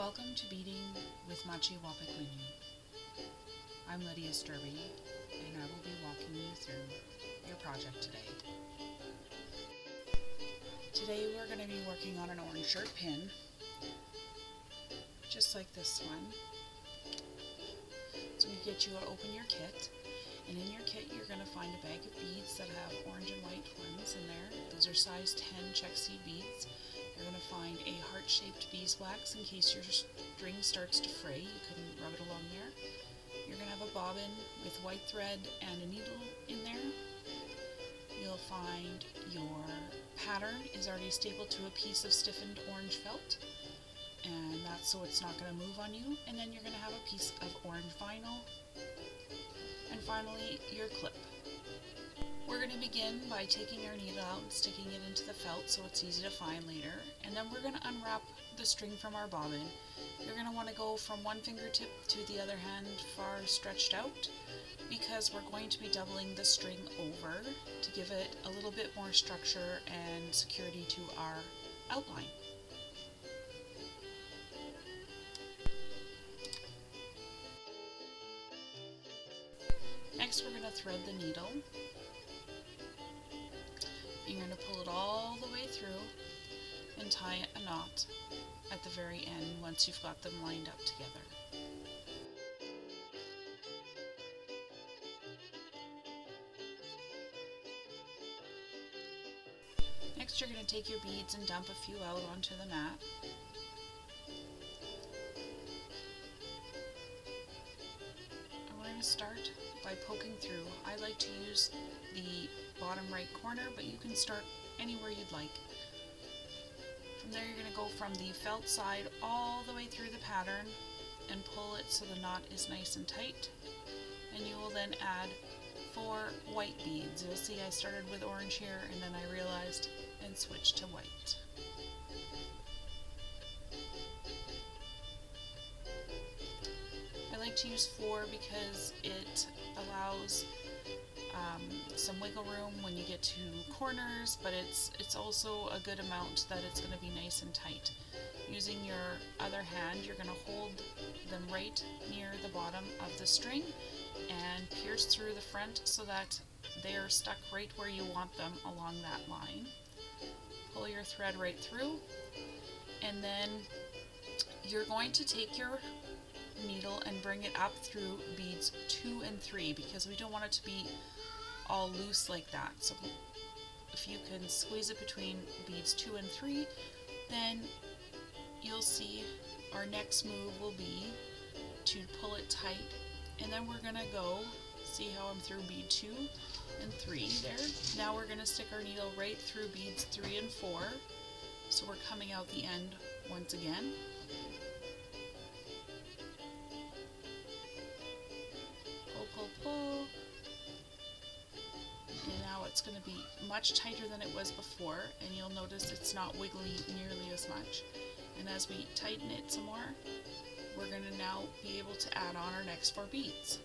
Welcome to Beading with Machi Wapikwinu. I'm Lydia Sturby, and I will be walking you through your project today. Today we're going to be working on an orange shirt pin, just like this one. So we get you to open your kit, and in your kit you're going to find a bag of beads that have orange and white ones in there. Those are size 10 check seed beads. You're going to find a heart-shaped beeswax in case your string starts to fray. You can rub it along there. You're going to have a bobbin with white thread and a needle in there. You'll find your pattern is already stapled to a piece of stiffened orange felt, and that's so it's not going to move on you. And then you're going to have a piece of orange vinyl, and finally your clip. We're going to begin by taking our needle out and sticking it into the felt so it's easy to find later, and then we're going to unwrap the string from our bobbin. You're going to want to go from one fingertip to the other hand far stretched out, because we're going to be doubling the string over to give it a little bit more structure and security to our outline. Next we're going to thread the needle. You're going to pull it all the way through and tie a knot at the very end once you've got them lined up together. Next you're going to take your beads and dump a few out onto the mat. And we're going to start by poking through. I like to use the bottom right corner, but you can start anywhere you'd like. From there you're going to go from the felt side all the way through the pattern and pull it so the knot is nice and tight, and you will then add 4 white beads. You'll see I started with orange here and then I realized and switched to white. I like to use 4 because it allows some wiggle room when you get to corners, but it's also a good amount that it's going to be nice and tight. Using your other hand, you're going to hold them right near the bottom of the string and pierce through the front so that they are stuck right where you want them along that line. Pull your thread right through, and then you're going to take your needle and bring it up through beads 2 and 3 because we don't want it to be all loose like that. So if you can squeeze it between beads 2 and 3, then you'll see our next move will be to pull it tight, and then we're gonna go, see how I'm through bead 2 and 3 there. Now we're gonna stick our needle right through beads 3 and 4, so we're coming out the end once again. Pull. And now it's going to be much tighter than it was before, and you'll notice it's not wiggly nearly as much. And as we tighten it some more, we're going to now be able to add on our next 4 beads.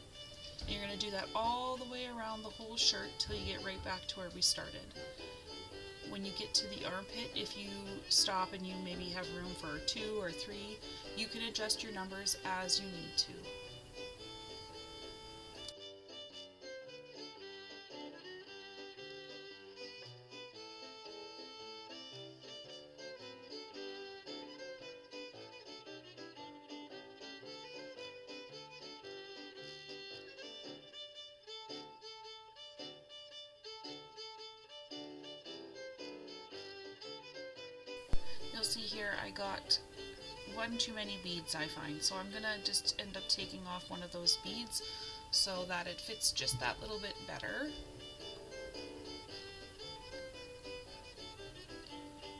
And you're going to do that all the way around the whole shirt till you get right back to where we started. When you get to the armpit, if you stop and you maybe have room for 2 or 3, you can adjust your numbers as you need to. You'll see here I got one too many beads, I find, so I'm gonna just end up taking off one of those beads so that it fits just that little bit better.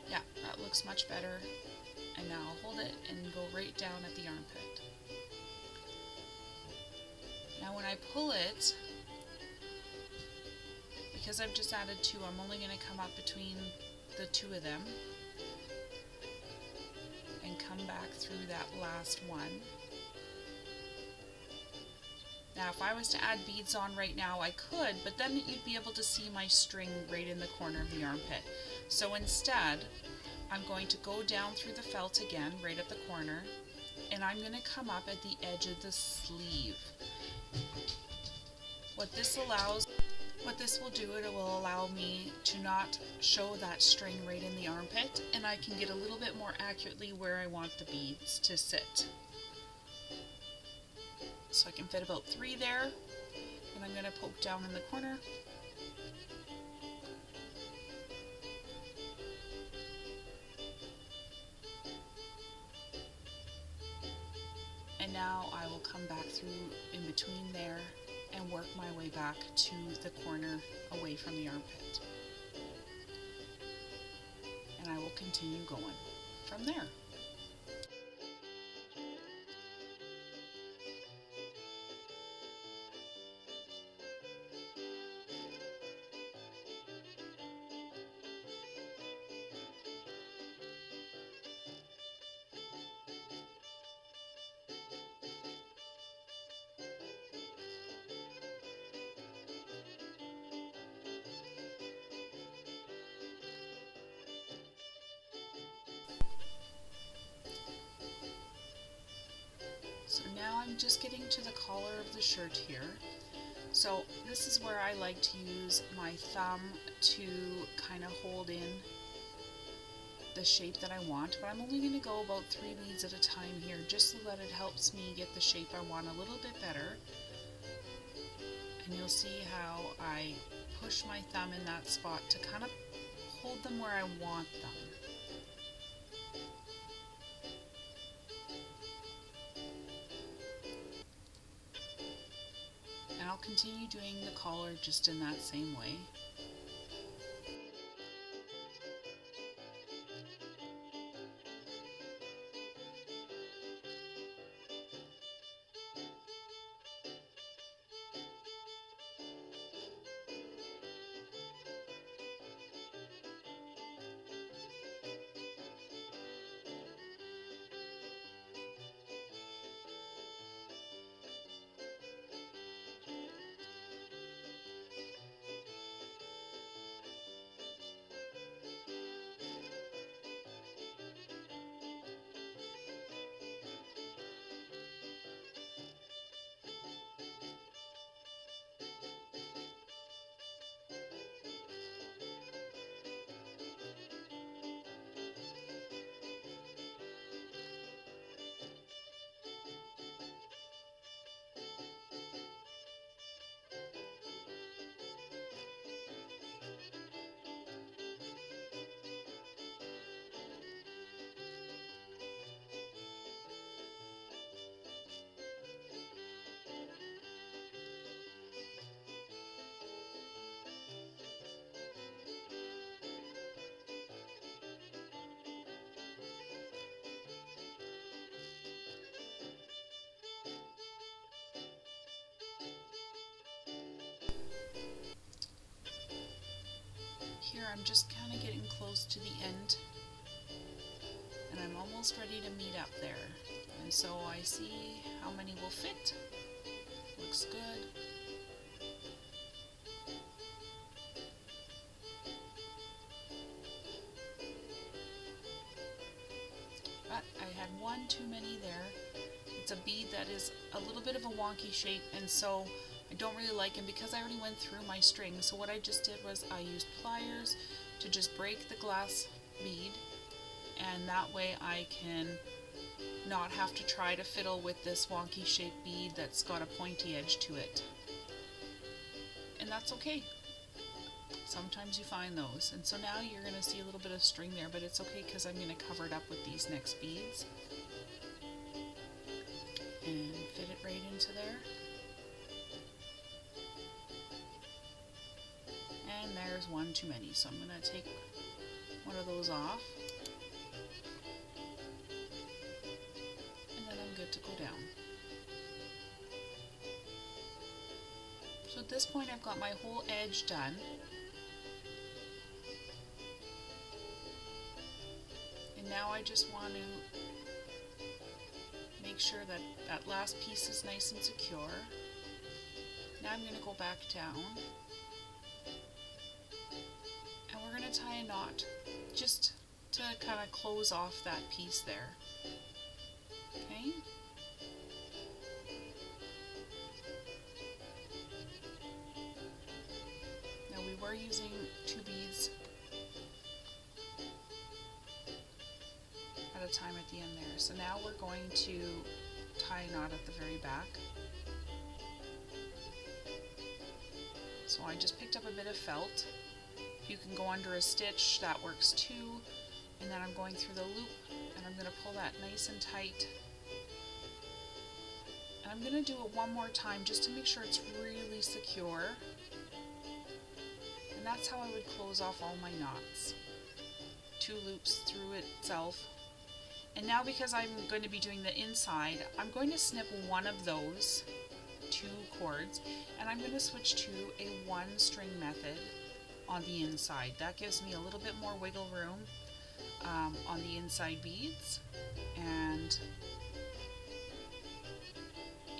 Yeah, that looks much better. And now I'll hold it and go right down at the armpit. Now when I pull it, because I've just added 2, I'm only going to come up between the 2 of them and come back through that last one. Now if I was to add beads on right now I could, but then you'd be able to see my string right in the corner of the armpit. So instead I'm going to go down through the felt again right at the corner and I'm going to come up at the edge of the sleeve. What this will do, it will allow me to not show that string right in the armpit, and I can get a little bit more accurately where I want the beads to sit. So I can fit about 3 there, and I'm going to poke down in the corner. And now I will come back through in between there and work my way back to the corner away from the armpit. And I will continue going from there. So now I'm just getting to the collar of the shirt here. So this is where I like to use my thumb to kind of hold in the shape that I want, but I'm only going to go about 3 beads at a time here, just so that it helps me get the shape I want a little bit better. And you'll see how I push my thumb in that spot to kind of hold them where I want them. And I'll continue doing the collar just in that same way. Here I'm just kind of getting close to the end, and I'm almost ready to meet up there. And so I see how many will fit. Looks good. But I had one too many there. It's a bead that is a little bit of a wonky shape, and so I don't really like him because I already went through my string. So what I just did was I used pliers to just break the glass bead, and that way I can not have to try to fiddle with this wonky shaped bead that's got a pointy edge to it. And that's okay. Sometimes you find those. And so now you're going to see a little bit of string there, but it's okay because I'm going to cover it up with these next beads and fit it right into there. And there's one too many, so I'm going to take one of those off, and then I'm good to go down. So at this point I've got my whole edge done. And now I just want to make sure that that last piece is nice and secure. Now I'm going to go back down. And we're going to tie a knot just to kind of close off that piece there. Okay? at the end there. So now we're going to tie a knot at the very back. So I just picked up a bit of felt. You can go under a stitch, that works too. And then I'm going through the loop and I'm going to pull that nice and tight. And I'm going to do it one more time just to make sure it's really secure. And that's how I would close off all my knots. 2 loops through itself. And now, because I'm going to be doing the inside, I'm going to snip one of those 2 cords and I'm going to switch to a 1-string method on the inside. That gives me a little bit more wiggle room on the inside beads and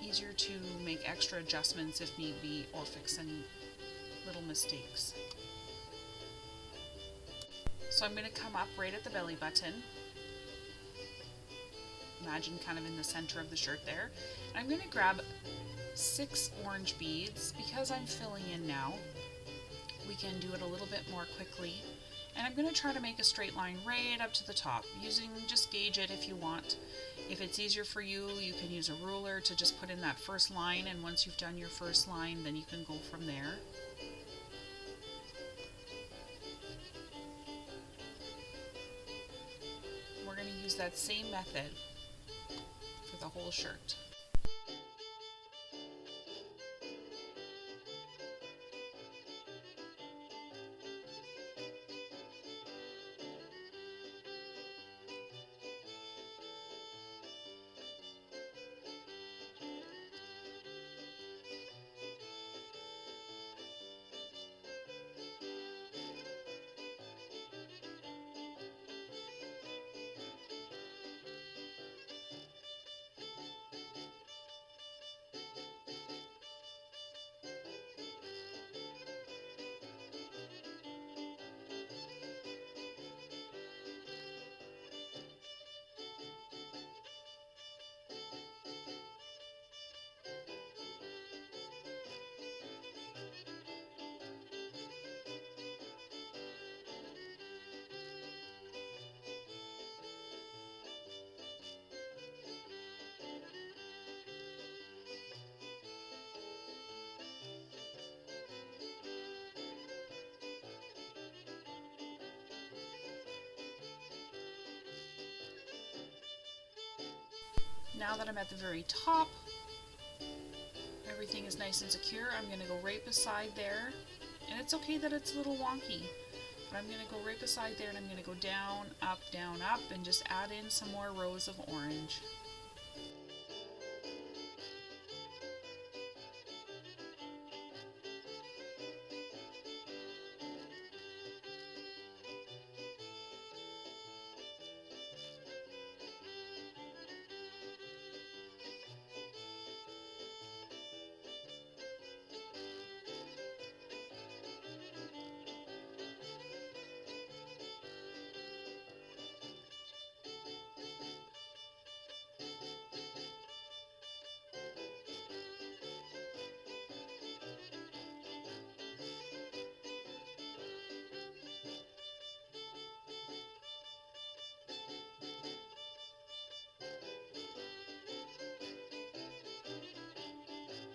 easier to make extra adjustments if need be, or fix any little mistakes. So I'm going to come up right at the belly button. Imagine kind of in the center of the shirt there. And I'm going to grab 6 orange beads. Because I'm filling in now, we can do it a little bit more quickly. And I'm going to try to make a straight line right up to the top, just gauge it if you want. If it's easier for you, you can use a ruler to just put in that first line, and once you've done your first line, then you can go from there. We're going to use that same method for the whole shirt. Now that I'm at the very top, everything is nice and secure. I'm going to go right beside there, and it's okay that it's a little wonky, but I'm going to go right beside there and I'm going to go down, up, and just add in some more rows of orange.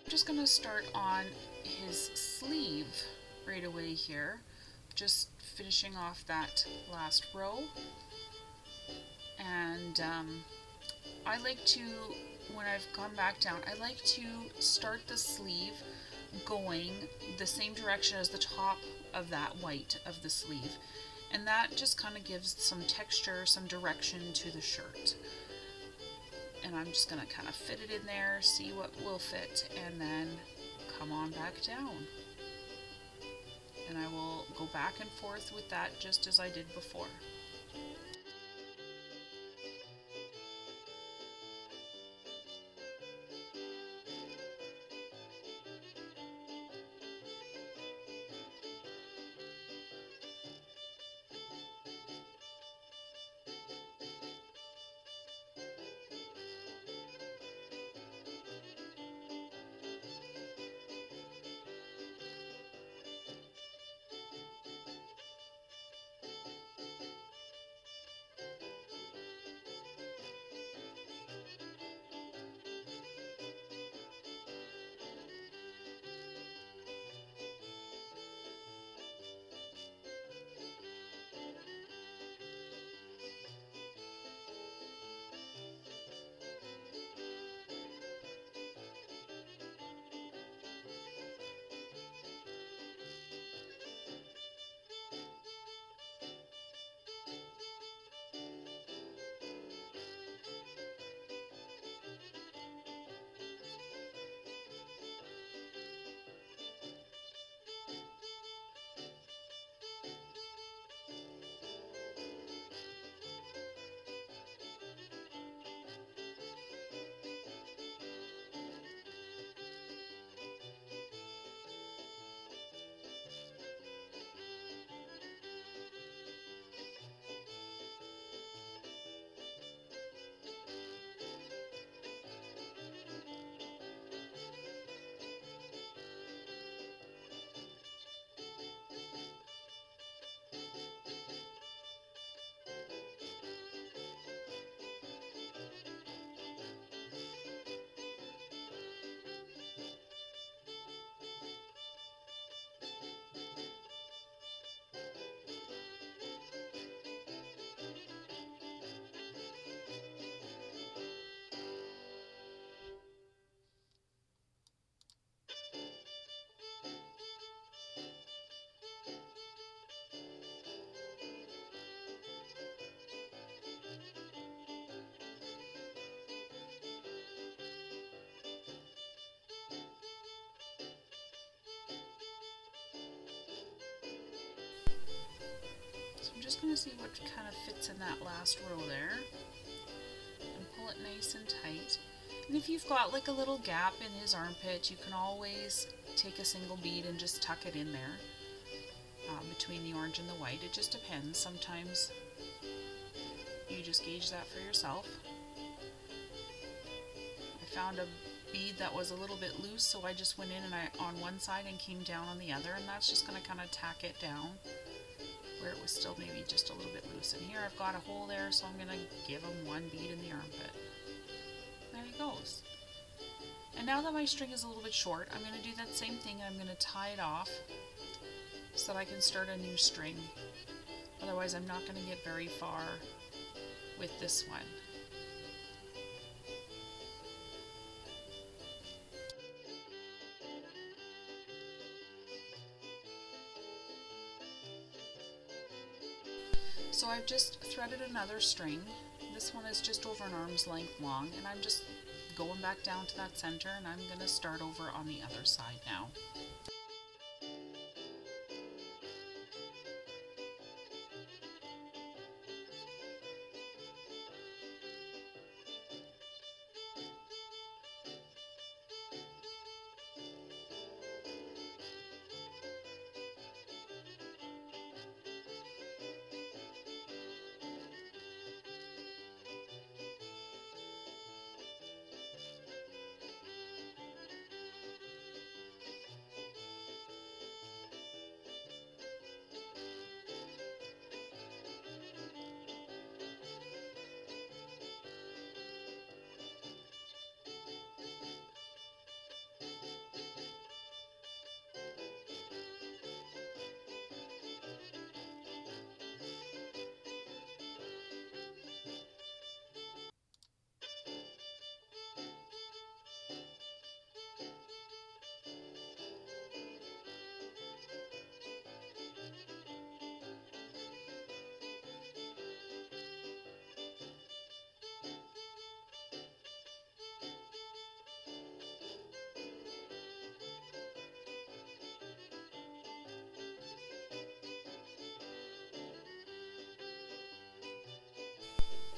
I'm just going to start on his sleeve right away here, just finishing off that last row. And I like to, when I've gone back down, I like to start the sleeve going the same direction as the top of that white of the sleeve, and that just kind of gives some texture, some direction to the shirt. And I'm just going to kind of fit it in there, see what will fit, and then come on back down. And I will go back and forth with that just as I did before. I'm just going to see what kind of fits in that last row there and pull it nice and tight. And if you've got like a little gap in his armpit, you can always take a single bead and just tuck it in there between the orange and the white. It just depends. Sometimes you just gauge that for yourself. I found a bead that was a little bit loose, so I just went in and on one side and came down on the other, and that's just going to kind of tack it down where it was still maybe just a little bit loose. And here I've got a hole there, so I'm going to give him one bead in the armpit. There he goes. And now that my string is a little bit short, I'm going to do that same thing, and I'm going to tie it off so that I can start a new string. Otherwise I'm not going to get very far with this one. So I've just threaded another string. This one is just over an arm's length long, and I'm just going back down to that center, and I'm going to start over on the other side now.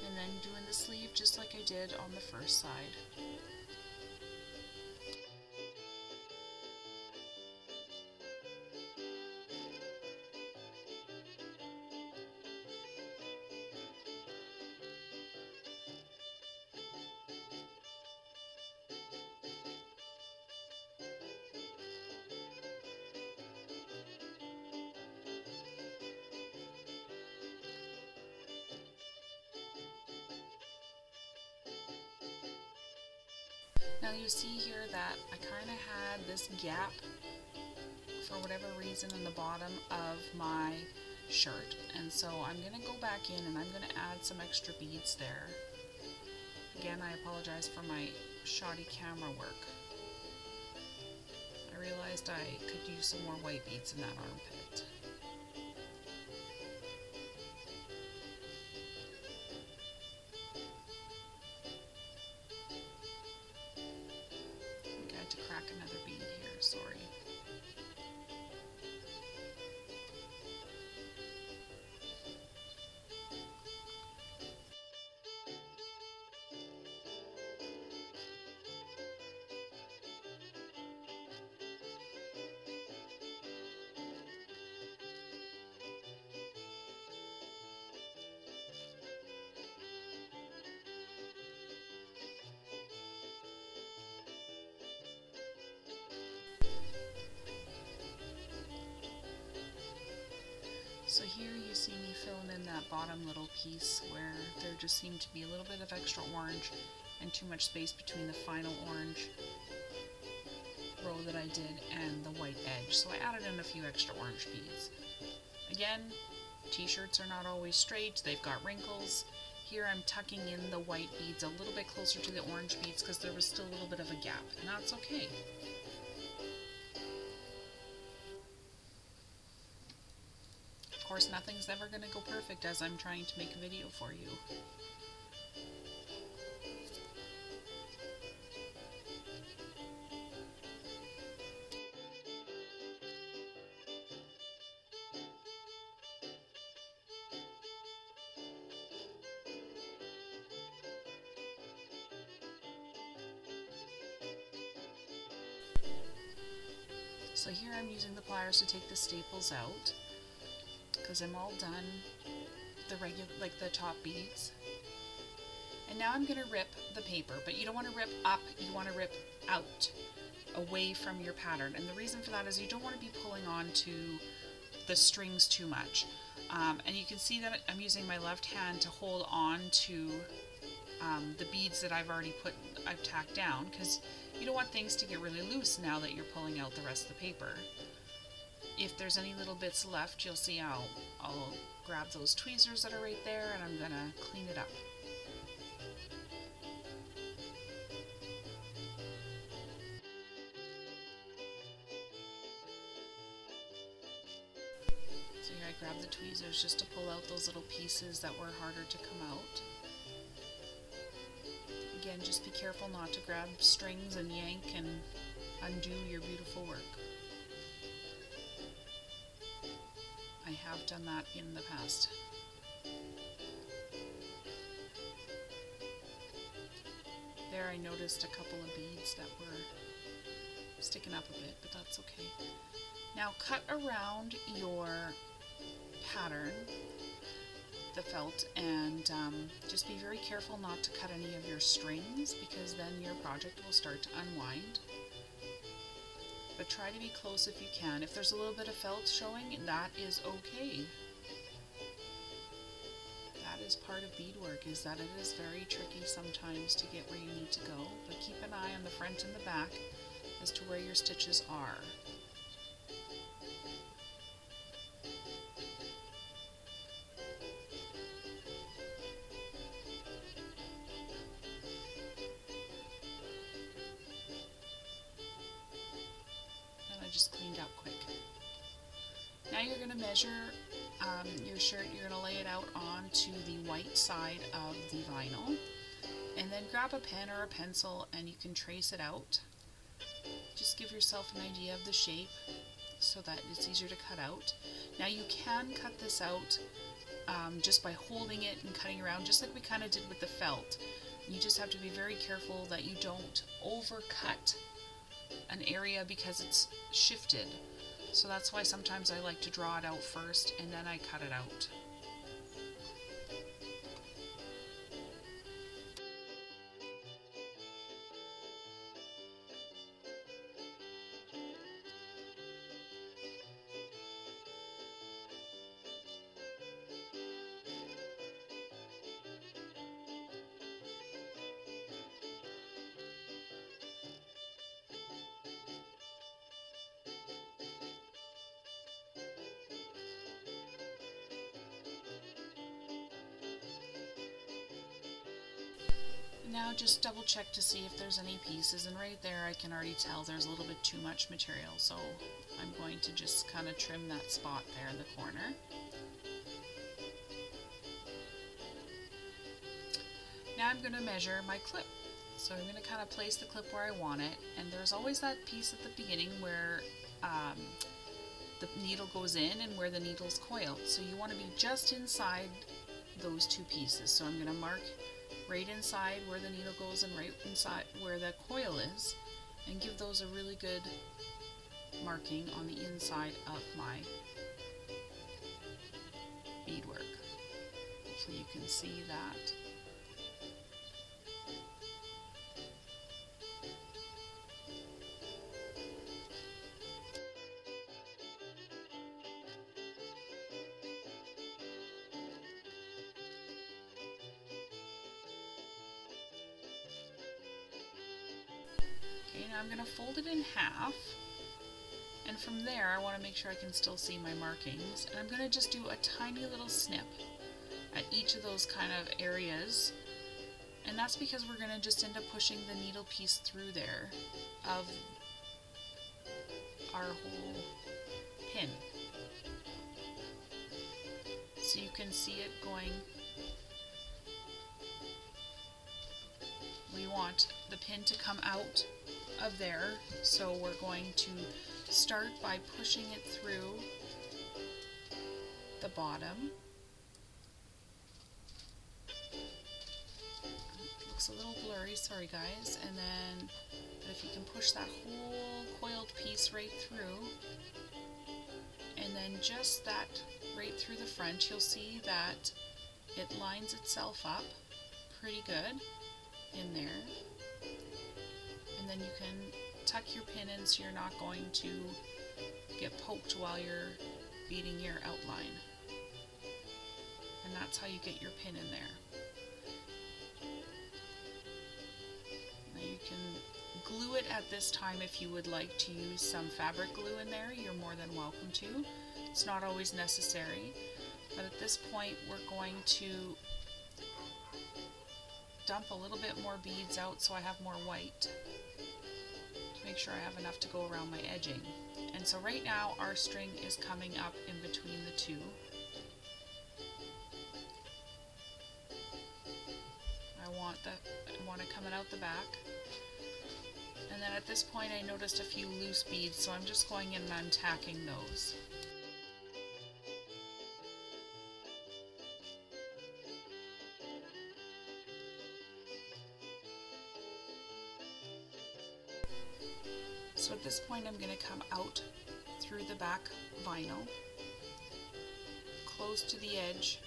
And then doing the sleeve just like I did on the first side. Now you see here that I kind of had this gap for whatever reason in the bottom of my shirt, and so I'm going to go back in and I'm going to add some extra beads there. Again, I apologize for my shoddy camera work. I realized I could use some more white beads in that armpit. I had to crack another bead here, sorry. So here you see me filling in that bottom little piece where there just seemed to be a little bit of extra orange and too much space between the final orange row that I did and the white edge. So I added in a few extra orange beads. Again, t-shirts are not always straight, they've got wrinkles. Here I'm tucking in the white beads a little bit closer to the orange beads because there was still a little bit of a gap, and that's okay. Of course, nothing's ever going to go perfect as I'm trying to make a video for you. So here I'm using the pliers to take the staples out because I'm all done the regular, like the top beads. And now I'm going to rip the paper, but you don't want to rip up, you want to rip out, away from your pattern. And the reason for that is you don't want to be pulling on to the strings too much. And you can see that I'm using my left hand to hold on to the beads that I've tacked down, because you don't want things to get really loose now that you're pulling out the rest of the paper. If there's any little bits left, you'll see I'll grab those tweezers that are right there and I'm gonna clean it up. So here I grab the tweezers just to pull out those little pieces that were harder to come out. Again, just be careful not to grab strings and yank and undo your beautiful work. I have done that in the past. There I noticed a couple of beads that were sticking up a bit, but that's okay. Now cut around your pattern, the felt, and just be very careful not to cut any of your strings, because then your project will start to unwind. But try to be close if you can. If there's a little bit of felt showing, that is okay. That is part of beadwork, is that it is very tricky sometimes to get where you need to go, but keep an eye on the front and the back as to where your stitches are. Just cleaned up quick. Now you're going to measure your shirt. You're going to lay it out onto the white side of the vinyl, and then grab a pen or a pencil and you can trace it out. Just give yourself an idea of the shape so that it's easier to cut out. Now you can cut this out just by holding it and cutting around, just like we kind of did with the felt. You just have to be very careful that you don't overcut an area because it's shifted. So that's why sometimes I like to draw it out first and then I cut it out. Now just double check to see if there's any pieces, and right there I can already tell there's a little bit too much material, so I'm going to just kind of trim that spot there in the corner. Now I'm going to measure my clip. So I'm going to kind of place the clip where I want it, and there's always that piece at the beginning where the needle goes in and where the needle's coiled. So you want to be just inside those two pieces. So I'm going to mark right inside where the needle goes and right inside where the coil is, and give those a really good marking on the inside of my beadwork. Hopefully you can see that. Okay, now I'm going to fold it in half, and from there I want to make sure I can still see my markings, and I'm going to just do a tiny little snip at each of those kind of areas, and that's because we're going to just end up pushing the needle piece through there of our whole pin. So you can see it going. We want the pin to come out of there, so we're going to start by pushing it through the bottom. looks a little blurry, sorry guys. And then if you can push that whole coiled piece right through, and then just that right through the front, you'll see that it lines itself up pretty good in there. And then you can tuck your pin in so you're not going to get poked while you're beading your outline. And that's how you get your pin in there. Now you can glue it at this time if you would like to use some fabric glue in there. You're more than welcome to. It's not always necessary, but at this point we're going to dump a little bit more beads out so I have more white to make sure I have enough to go around my edging. And so right now our string is coming up in between the two. I want it coming out the back. And then at this point I noticed a few loose beads, so I'm just going in and I'm tacking those. So at this point I'm going to come out through the back vinyl, close to the edge,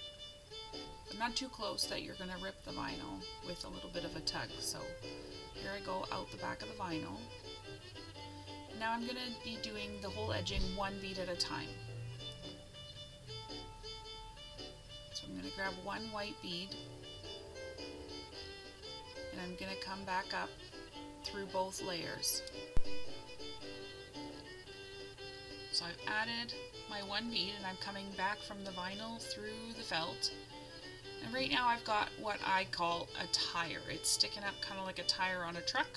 but not too close that you're going to rip the vinyl with a little bit of a tug. So here I go out the back of the vinyl. Now I'm going to be doing the whole edging one bead at a time. So I'm going to grab one white bead and I'm going to come back up through both layers. So I've added my one bead and I'm coming back from the vinyl through the felt. And right now I've got what I call a tire. It's sticking up kind of like a tire on a truck.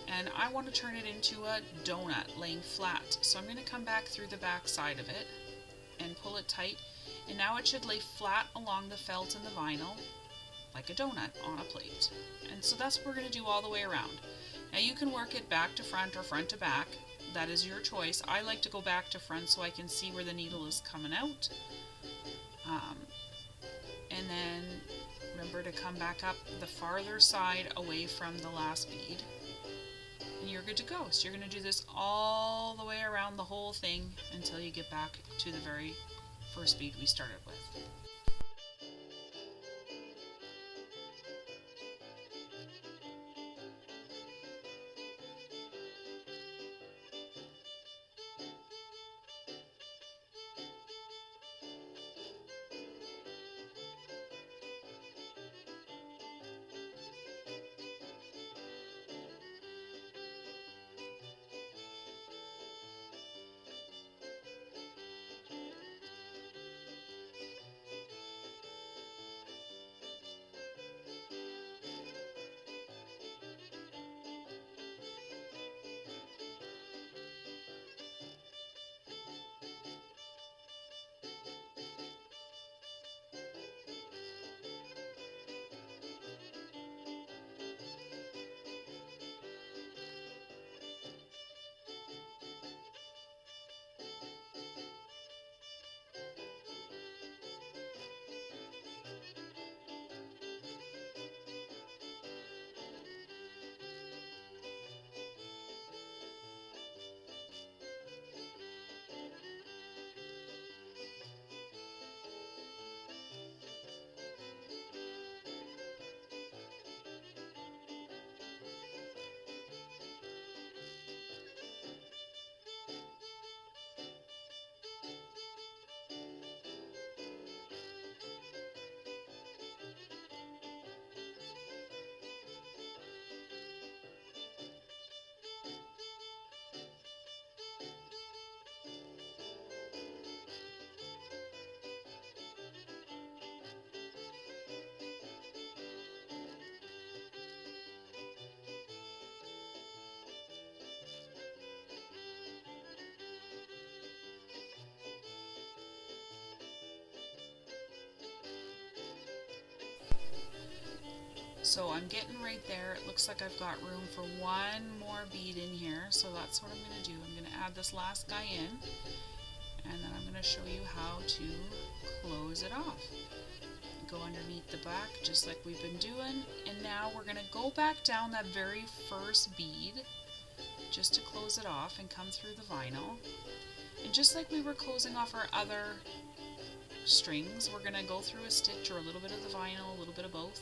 And I want to turn it into a donut laying flat. So I'm going to come back through the back side of it and pull it tight. And now it should lay flat along the felt and the vinyl like a donut on a plate. And so that's what we're going to do all the way around. Now you can work it back to front or front to back. That is your choice. I like to go back to front so I can see where the needle is coming out. And then remember to come back up the farther side away from the last bead. And you're good to go. So you're going to do this all the way around the whole thing until you get back to the very first bead we started with. So I'm getting right there. It looks like I've got room for one more bead in here, so that's what I'm going to do. I'm going to add this last guy in, and then I'm going to show you how to close it off. go underneath the back just like we've been doing, and now we're going to go back down that very first bead just to close it off and come through the vinyl. And just like we were closing off our other strings, we're going to go through a stitch or a little bit of the vinyl, a little bit of both,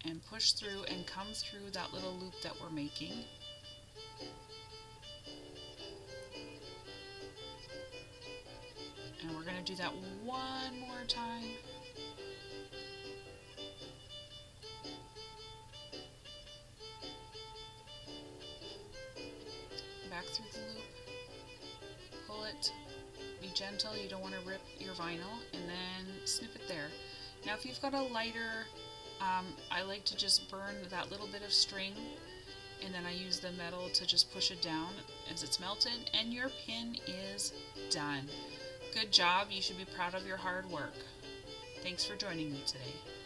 and push through and come through that little loop that we're making. And we're going to do that one more time. Back through the loop, pull it, be gentle, you don't want to rip your vinyl, and then snip it there. Now if you've got a lighter, I like to just burn that little bit of string, and then I use the metal to just push it down as it's melted, and your pin is done. Good job, you should be proud of your hard work. Thanks for joining me today.